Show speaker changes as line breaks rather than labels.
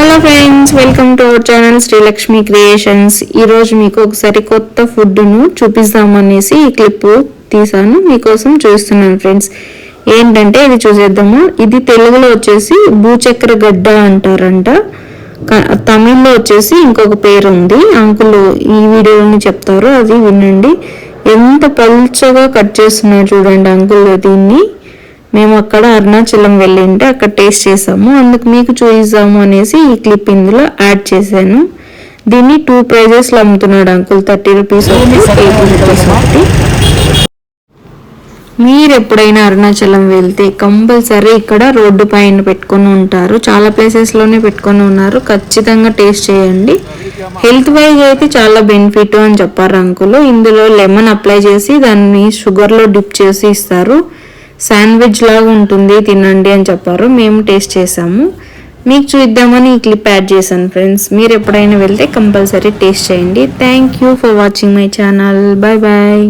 Hello friends, welcome to our channel Srilakshmi creations. ఈరోజు మీకు ఒకసారి కొత్త ఫుడ్ను చూపిస్తామనేసి ఈ క్లిప్ తీసాను, మీకోసం చూస్తున్నాను ఫ్రెండ్స్. ఏంటంటే ఇది చూసేద్దాము. ఇది తెలుగులో వచ్చేసి భూచక్ర గడ్డ అంటారంట, తమిళ్లో వచ్చేసి ఇంకొక పేరు ఉంది. అంకుల్ ఈ వీడియోని చెప్తారు, అది వినండి. ఎంత పల్చగా కట్ చేస్తున్నారు చూడండి అంకుల్. దీన్ని మేము అక్కడ అరుణాచలం వెళ్ళింటే అక్కడ టేస్ట్ చేసాము, అందుకు మీకు చూపిద్దాము అనేసి ఈ క్లిప్ ఇందులో యాడ్ చేశాను. దీన్ని 2 ప్రైజెస్లో అమ్ముతున్నాడు అంకుల్, 30 రూపీస్ ఒకటి, 80 రూపీస్ ఒకటి. మీరు ఎప్పుడైనా అరుణాచలం వెళ్తే కంపల్సరీ ఇక్కడ రోడ్డు పైన పెట్టుకొని ఉంటారు, చాలా ప్లేసెస్లోనే పెట్టుకొని ఉన్నారు. ఖచ్చితంగా టేస్ట్ చేయండి. హెల్త్ వైజ్ అయితే చాలా బెనిఫిట్ అని చెప్పారు అంకుల్. ఇందులో లెమన్ అప్లై చేసి దాన్ని షుగర్లో డిప్ చేసి ఇస్తారు. శాండ్విచ్ లాగా ఉంటుంది, తినండి అని చెప్పారు. మేము టేస్ట్ చేసాము, మీకు చూద్దామని ఈ క్లిప్ యాడ్ చేశాను ఫ్రెండ్స్. మీరు ఎప్పుడైనా వెళ్తే కంపల్సరీ టేస్ట్ చేయండి. Thank you for watching my channel. Bye bye.